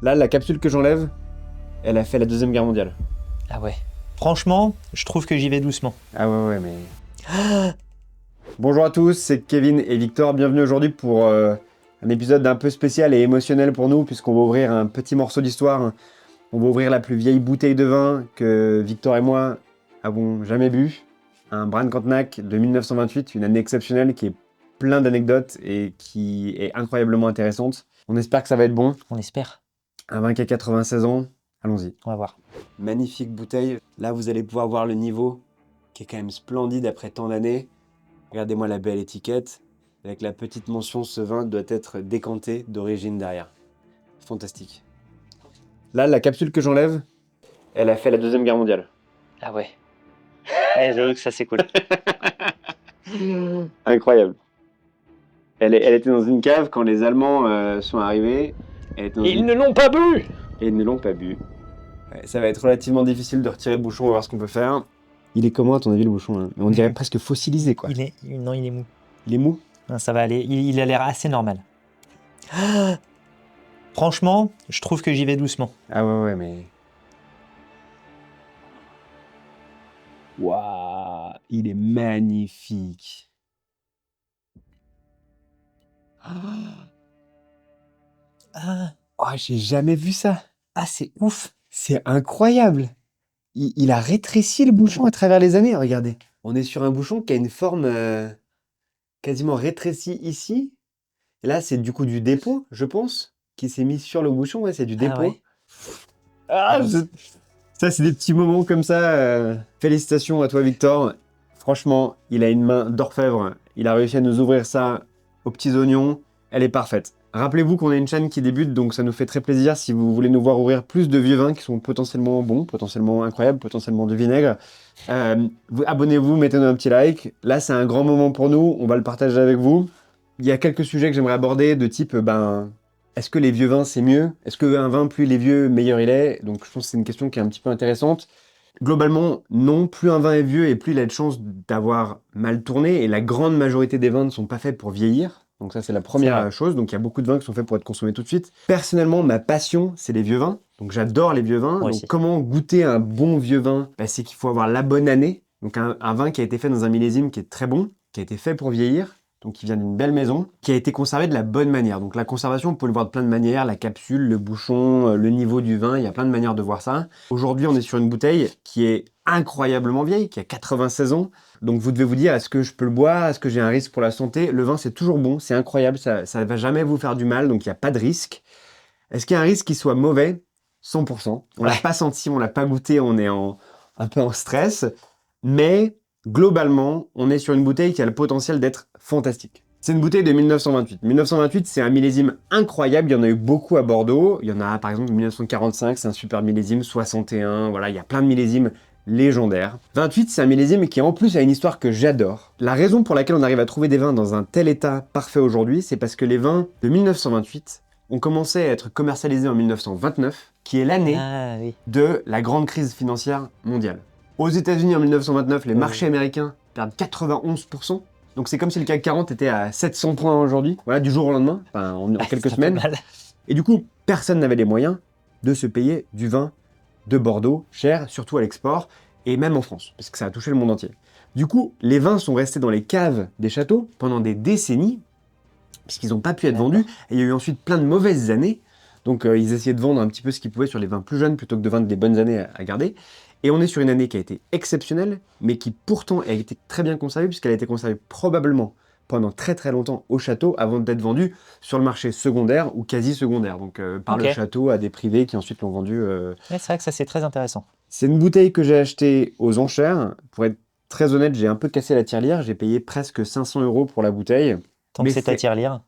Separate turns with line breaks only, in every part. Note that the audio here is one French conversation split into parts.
Là, la capsule que j'enlève, elle a fait la Deuxième Guerre mondiale.
Ah ouais. Franchement, je trouve que j'y vais doucement.
Ah ouais, mais... Bonjour à tous, c'est Kevin et Victor. Bienvenue aujourd'hui pour un épisode un peu spécial et émotionnel pour nous, puisqu'on va ouvrir un petit morceau d'histoire. On va ouvrir la plus vieille bouteille de vin que Victor et moi avons jamais bu. Un Brand-Cantenac de 1928, une année exceptionnelle qui est plein d'anecdotes et qui est incroyablement intéressante. On espère que ça va être bon.
On espère.
Un vin qui a 96 ans, allons-y.
On va voir.
Magnifique bouteille. Là, vous allez pouvoir voir le niveau qui est quand même splendide après tant d'années. Regardez-moi la belle étiquette. Avec la petite mention, ce vin doit être décanté d'origine derrière. Fantastique. Là, la capsule que j'enlève, elle a fait la Deuxième Guerre mondiale.
Ah ouais. J'avoue que ça c'est cool.
Incroyable. Elle était dans une cave quand les Allemands sont arrivés.
Ils ne l'ont pas bu.
Et ils ne l'ont pas bu. Ouais, ça va être relativement difficile de retirer le bouchon, on va voir ce qu'on peut faire. Il est comment à ton avis le bouchon là? On dirait presque fossilisé quoi.
Non, il est mou.
Il est mou?
Non, ça va aller. Il a l'air assez normal. Franchement, je trouve que j'y vais doucement.
Ah ouais, mais... Waouh, il est magnifique. Oh, j'ai jamais vu ça.
Ah, c'est ouf.
C'est incroyable. Il a rétréci le bouchon à travers les années, regardez. On est sur un bouchon qui a une forme quasiment rétrécie ici. Et là, c'est du coup du dépôt, je pense, qui s'est mis sur le bouchon. Ouais, c'est du dépôt.
ouais.
Ça, c'est des petits moments comme ça. Félicitations à toi, Victor. Franchement, il a une main d'orfèvre. Il a réussi à nous ouvrir ça aux petits oignons. Elle est parfaite. Rappelez-vous qu'on a une chaîne qui débute, donc ça nous fait très plaisir si vous voulez nous voir ouvrir plus de vieux vins qui sont potentiellement bons, potentiellement incroyables, potentiellement de vinaigre. Abonnez-vous, mettez-nous un petit like. Là, c'est un grand moment pour nous. On va le partager avec vous. Il y a quelques sujets que j'aimerais aborder de type, est-ce que les vieux vins, c'est mieux? Est-ce qu'un vin, plus il est vieux, meilleur il est? Donc je pense que c'est une question qui est un petit peu intéressante. Globalement, non, plus un vin est vieux et plus il a de chances d'avoir mal tourné. Et la grande majorité des vins ne sont pas faits pour vieillir. Donc ça, c'est la première chose. Donc il y a beaucoup de vins qui sont faits pour être consommés tout de suite. Personnellement, ma passion, c'est les vieux vins. Donc j'adore les vieux vins.
Moi
Donc
aussi.
comment goûter un bon vieux vin? C'est qu'il faut avoir la bonne année. Donc un vin qui a été fait dans un millésime qui est très bon, qui a été fait pour vieillir. Donc qui vient d'une belle maison, qui a été conservé de la bonne manière. Donc la conservation, on peut le voir de plein de manières, la capsule, le bouchon, le niveau du vin, il y a plein de manières de voir ça. Aujourd'hui, on est sur une bouteille qui est incroyablement vieille, qui a 96 ans. Donc vous devez vous dire, est-ce que je peux le boire? Est-ce que j'ai un risque pour la santé? Le vin, c'est toujours bon, c'est incroyable, ça ne va jamais vous faire du mal, donc il n'y a pas de risque. Est-ce qu'il y a un risque qu'il soit mauvais? 100%. On l'a pas senti, on l'a pas goûté, on est un peu en stress, mais... Globalement, on est sur une bouteille qui a le potentiel d'être fantastique. C'est une bouteille de 1928. 1928, c'est un millésime incroyable, il y en a eu beaucoup à Bordeaux. Il y en a par exemple 1945, c'est un super millésime, 61, voilà, il y a plein de millésimes légendaires. 28, c'est un millésime qui en plus a une histoire que j'adore. La raison pour laquelle on arrive à trouver des vins dans un tel état parfait aujourd'hui, c'est parce que les vins de 1928 ont commencé à être commercialisés en 1929, qui est l'année de la grande crise financière mondiale. Aux États-Unis en 1929, les marchés américains perdent 91%. Donc c'est comme si le CAC 40 était à 700 points aujourd'hui, voilà, du jour au lendemain, en quelques semaines. Et du coup, personne n'avait les moyens de se payer du vin de Bordeaux, cher, surtout à l'export, et même en France, parce que ça a touché le monde entier. Du coup, les vins sont restés dans les caves des châteaux pendant des décennies, parce qu'ils n'ont pas pu être vendus, et il y a eu ensuite plein de mauvaises années. Donc ils essayaient de vendre un petit peu ce qu'ils pouvaient sur les vins plus jeunes, plutôt que de vendre des bonnes années à garder. Et on est sur une année qui a été exceptionnelle, mais qui pourtant a été très bien conservée, puisqu'elle a été conservée probablement pendant très très longtemps au château, avant d'être vendue sur le marché secondaire ou quasi secondaire, donc par le château à des privés qui ensuite l'ont vendue.
C'est vrai que ça c'est très intéressant.
C'est une bouteille que j'ai achetée aux enchères. Pour être très honnête, j'ai un peu cassé la tirelire, j'ai payé presque 500 € pour la bouteille.
Tant que c'est ta tirelire.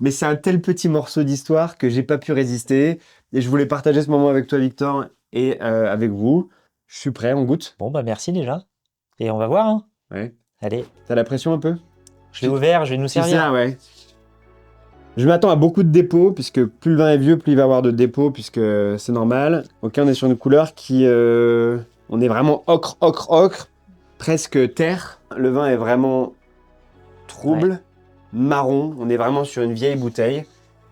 Mais c'est un tel petit morceau d'histoire que j'ai pas pu résister, et je voulais partager ce moment avec toi, Victor, et avec vous. Je suis prêt, on goûte.
Bon bah merci déjà. Et on va voir hein.
Ouais.
Allez.
T'as la pression un peu?
Je l'ai ouvert, je vais nous servir.
C'est ça, ouais. Je m'attends à beaucoup de dépôts, puisque plus le vin est vieux, plus il va avoir de dépôts, puisque c'est normal. Ok, on est sur une couleur qui... on est vraiment ocre, presque terre. Le vin est vraiment trouble, marron. On est vraiment sur une vieille bouteille.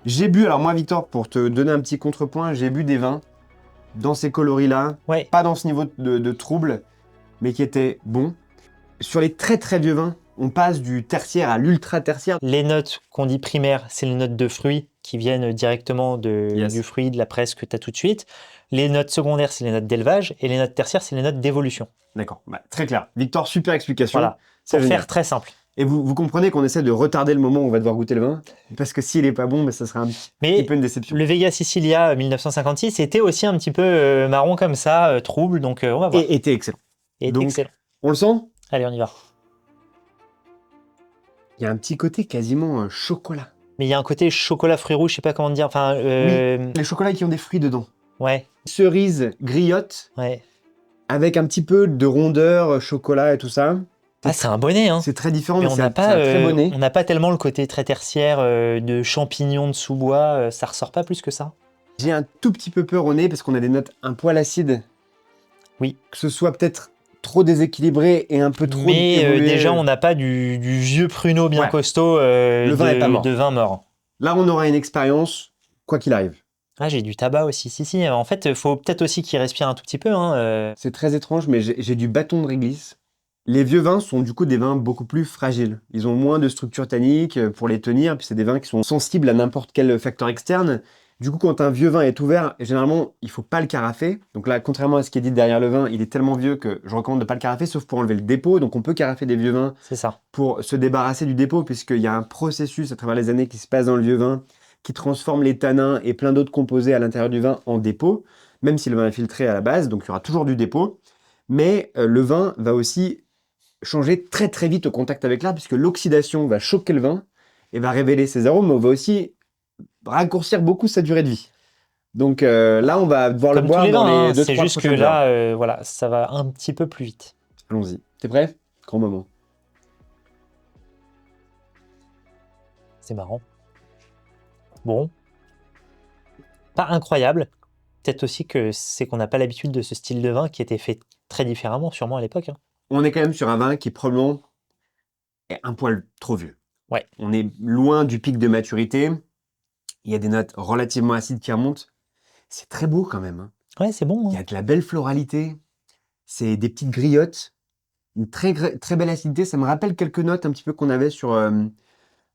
J'ai bu, alors moi Victor, pour te donner un petit contrepoint, j'ai bu des vins dans ces coloris-là,
Ouais.
pas dans ce niveau de trouble, mais qui étaient bons. Sur les très très vieux vins, on passe du tertiaire à l'ultra tertiaire.
Les notes qu'on dit primaires, c'est les notes de fruits qui viennent directement
Yes.
du fruit, de la presse que tu as tout de suite. Les notes secondaires, c'est les notes d'élevage. Et les notes tertiaires, c'est les notes d'évolution.
D'accord, bah, très clair. Victor, super explication.
Voilà.
C'est
Pour
génial.
faire très simple.
Et vous comprenez qu'on essaie de retarder le moment où on va devoir goûter le vin, parce que s'il est pas bon, bah, ça sera un petit
Mais
peu une déception.
le Vega Sicilia 1956 était aussi un petit peu marron comme ça, trouble. Donc on va voir.
Et était excellent.
Et
donc,
excellent.
On le sent?
Allez, on y va.
Il y a un petit côté quasiment chocolat.
Mais il y a un côté chocolat fruits rouges, je sais pas comment dire. Enfin,
Les chocolats qui ont des fruits dedans.
ouais,
Cerise, griotte,
ouais.
avec un petit peu de rondeur, chocolat et tout ça.
Ah, c'est un bonnet, hein.
C'est très différent,
Mais
mais
on
c'est
n'a
un
pas,
très bon nez.
on n'a pas tellement le côté très tertiaire de champignons de sous-bois. Ça ressort pas plus que ça.
J'ai un tout petit peu peur au nez parce qu'on a des notes un poil acides.
Oui.
Que ce soit peut-être trop déséquilibré et un peu trop
Mais
évolué.
déjà, on n'a pas du vieux pruneau bien
Ouais.
costaud
Le vin est pas mort.
de vin mort.
Là, on aura une expérience, quoi qu'il arrive.
Ah, j'ai du tabac aussi. Si. En fait, il faut peut-être aussi qu'il respire un tout petit peu. Hein.
C'est très étrange, mais j'ai du bâton de réglisse. Les vieux vins sont du coup des vins beaucoup plus fragiles. Ils ont moins de structure tannique pour les tenir, puis c'est des vins qui sont sensibles à n'importe quel facteur externe. Du coup, quand un vieux vin est ouvert, généralement, il faut pas le carafer. Donc là, contrairement à ce qui est dit derrière le vin, il est tellement vieux que je recommande de pas le carafer, sauf pour enlever le dépôt. Donc on peut carafer des vieux vins
C'est ça.
pour se débarrasser du dépôt, puisqu'il y a un processus à travers les années qui se passe dans le vieux vin, qui transforme les tanins et plein d'autres composés à l'intérieur du vin en dépôt, même si le vin est filtré à la base, donc il y aura toujours du dépôt. Mais le vin va aussi changer très très vite au contact avec l'air, puisque l'oxydation va choquer le vin et va révéler ses arômes, mais on va aussi raccourcir beaucoup sa durée de vie. Donc là, on va devoir
Comme
le
tous
boire
les
dans
vins,
les
hein,
2-3
c'est juste que
prochaines heures.
là, voilà, ça va un petit peu plus vite.
Allons-y. T'es prêt? Grand moment.
C'est marrant. Bon. Pas incroyable. Peut-être aussi que c'est qu'on n'a pas l'habitude de ce style de vin qui était fait très différemment, sûrement à l'époque. Hein.
On est quand même sur un vin qui probablement est un poil trop vieux.
Ouais.
On est loin du pic de maturité. Il y a des notes relativement acides qui remontent. C'est très beau quand même. Hein.
Ouais, c'est bon.
Il y
Hein.
a de la belle floralité. C'est des petites griottes. Une très, très belle acidité. Ça me rappelle quelques notes un petit peu qu'on avait sur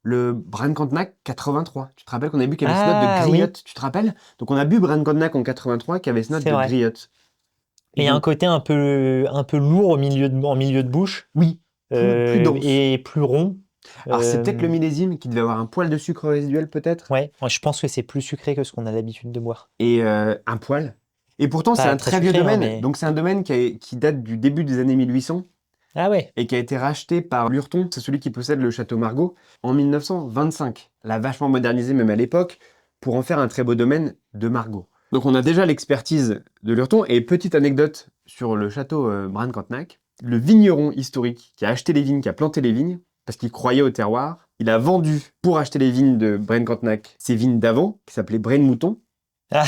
le Brand-Cantenac 83. Tu te rappelles qu'on avait bu qu'il y avait cette note de griotte, tu te rappelles? Donc on a bu Brand-Cantenac en 83 qui avait cette note
C'est
de
vrai.
griotte.
Et il y a un côté un peu lourd en milieu de bouche.
Oui, plus dense.
Et plus rond.
Alors c'est peut-être le millésime qui devait avoir un poil de sucre résiduel peut-être.
Ouais, moi, je pense que c'est plus sucré que ce qu'on a l'habitude de boire.
Et un poil. Et pourtant c'est
Pas
un
très
très vieux
sucré, hein,
domaine.
mais-
Donc c'est un domaine qui date du début des années 1800
Ah ouais,
et qui a été racheté par Lurton. C'est celui qui possède le château Margaux en 1925. L'a vachement modernisé même à l'époque pour en faire un très beau domaine de Margaux. Donc on a déjà l'expertise de Lurton. Et petite anecdote sur le château Brand-Cantenac. Le vigneron historique qui a acheté les vignes, qui a planté les vignes, parce qu'il croyait au terroir, il a vendu pour acheter les vignes de Brand-Cantenac ses vignes d'avant, qui s'appelaient Braine Mouton,
Ah.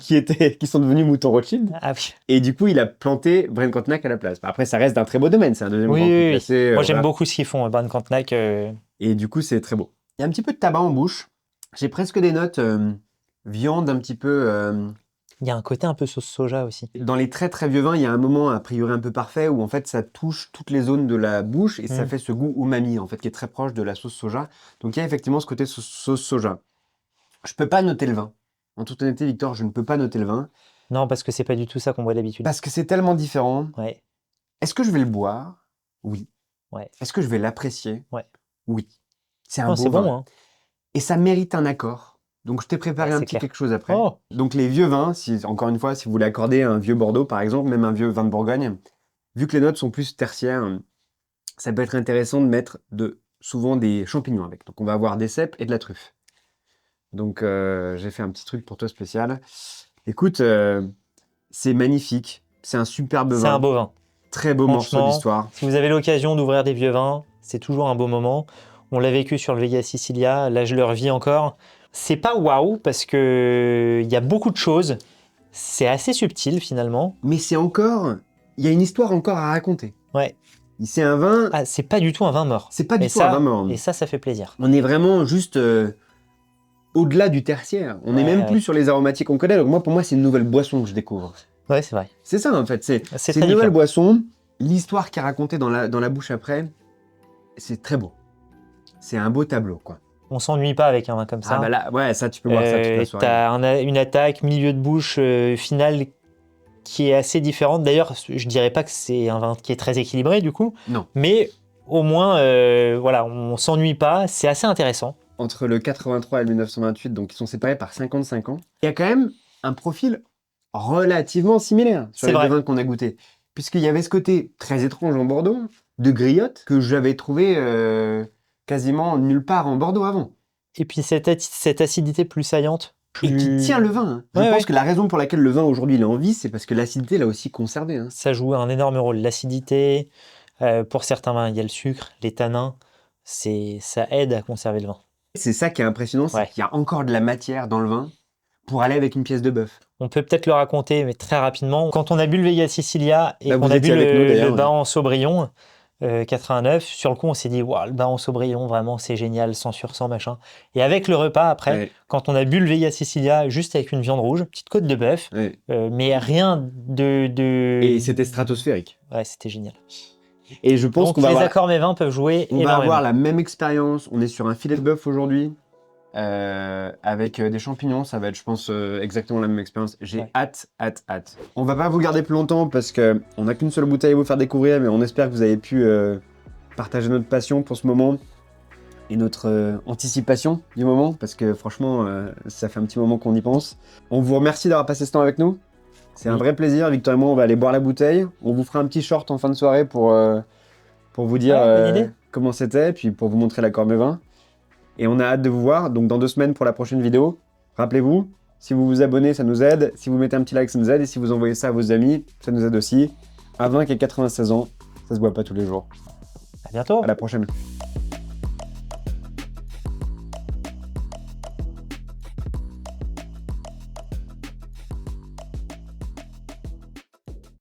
qui sont devenus Mouton Rothschild.
ah oui.
Et du coup, il a planté Brand-Cantenac à la place. Après, ça reste d'un très beau domaine, c'est un deuxième
Oui,
grand cru
oui, oui.
classé.
Moi, j'aime
Voilà.
beaucoup ce qu'ils font, Brand-Cantenac.
Et du coup, c'est très beau. Il y a un petit peu de tabac en bouche. J'ai presque des notes viande, un petit peu.
Il y a un côté un peu sauce soja aussi.
Dans les très très vieux vins, il y a un moment a priori un peu parfait où en fait ça touche toutes les zones de la bouche et ça fait ce goût umami en fait qui est très proche de la sauce soja. Donc il y a effectivement ce côté sauce soja. Je peux pas noter le vin. En toute honnêteté, Victor, je ne peux pas noter le vin
Non, parce que c'est pas du tout ça qu'on boit d'habitude.
parce que c'est tellement différent.
Ouais,
Est-ce que je vais le boire? Oui.
ouais.
Est-ce que je vais l'apprécier?
Ouais.
Oui. C'est un
Non,
beau
c'est
vin.
bon, hein.
Et ça mérite un accord. Donc je t'ai préparé
Ouais,
un
c'est
petit
clair.
quelque chose après.
Oh,
Donc les vieux vins, encore une fois, si vous voulez accorder un vieux Bordeaux par exemple, même un vieux vin de Bourgogne, vu que les notes sont plus tertiaires, ça peut être intéressant de mettre souvent des champignons avec. Donc on va avoir des cèpes et de la truffe. Donc j'ai fait un petit truc pour toi spécial. Écoute, c'est magnifique. C'est un superbe
c'est
vin.
un beau vin.
Très beau morceau
Franchement,
d'histoire.
si vous avez l'occasion d'ouvrir des vieux vins, c'est toujours un beau moment. On l'a vécu sur le Vega Sicilia, là je le revis encore. C'est pas waouh parce que il y a beaucoup de choses. C'est assez subtil finalement.
Mais c'est encore... Il y a une histoire encore à raconter.
Ouais.
C'est un vin...
Ah, c'est pas du tout un vin mort.
C'est pas du
Et
tout un vin mort.
Et ça fait plaisir.
On est vraiment juste au-delà du tertiaire. On n'est même plus sur les aromatiques qu'on connaît. Donc moi, pour moi, c'est une nouvelle boisson que je découvre.
Ouais, c'est vrai.
C'est ça, en fait. C'est
C'est
une
très
nouvelle
différent.
boisson. L'histoire qui est racontée dans la bouche après, c'est très beau. C'est un beau tableau, quoi.
On s'ennuie pas avec un vin comme ça.
Ah bah là, ouais, ça, tu peux boire ça toute la soirée.
T'as une attaque, milieu de bouche, finale qui est assez différente. D'ailleurs, je dirais pas que c'est un vin qui est très équilibré du coup.
Non.
Mais au moins, voilà, on s'ennuie pas. C'est assez intéressant.
Entre le 83 et le 1928, donc ils sont séparés par 55 ans. Il y a quand même un profil relativement similaire sur les deux vins qu'on a goûtés. Puisqu'il y avait ce côté très étrange en Bordeaux, de griotte, que j'avais trouvé quasiment nulle part en Bordeaux avant.
Et puis cette acidité plus saillante.
Et qui tient le vin. Je pense que la raison pour laquelle le vin aujourd'hui il est en vie, c'est parce que l'acidité l'a aussi conservé. Hein.
Ça joue un énorme rôle. L'acidité, pour certains vins, il y a le sucre, les tanins. Ça aide à conserver le vin.
C'est ça qui est impressionnant, c'est qu'il y a encore de la matière dans le vin pour aller avec une pièce de bœuf.
On peut peut-être le raconter, mais très rapidement. Quand on a bu le Vega Sicilia et qu'on a bu le bain en Saubrion, 89, sur le coup, on s'est dit, wow, le bain en Saubrion, vraiment, c'est génial, 100 sur 100, machin. Et avec le repas, après, quand on a bu le Vega Sicilia, juste avec une viande rouge, petite côte de bœuf, mais rien de...
Et c'était stratosphérique.
Ouais, c'était génial.
Et je pense qu'on va
les accords mévins peuvent jouer
énormément. On va avoir la même expérience. On est sur un filet de bœuf aujourd'hui. Avec des champignons, ça va être, je pense, exactement la même expérience. J'ai hâte. On va pas vous garder plus longtemps parce qu'on n'a qu'une seule bouteille à vous faire découvrir, mais on espère que vous avez pu partager notre passion pour ce moment et notre anticipation du moment, parce que franchement, ça fait un petit moment qu'on y pense. On vous remercie d'avoir passé ce temps avec nous. C'est un vrai plaisir. Victor et moi, on va aller boire la bouteille. On vous fera un petit short en fin de soirée pour vous dire comment c'était, puis pour vous montrer l'accord mévin. Et on a hâte de vous voir, donc dans 2 semaines pour la prochaine vidéo. Rappelez-vous, si vous vous abonnez, ça nous aide. Si vous mettez un petit like, ça nous aide. Et si vous envoyez ça à vos amis, ça nous aide aussi. Un vin qui a 96 ans, ça se boit pas tous les jours.
À bientôt.
À la prochaine.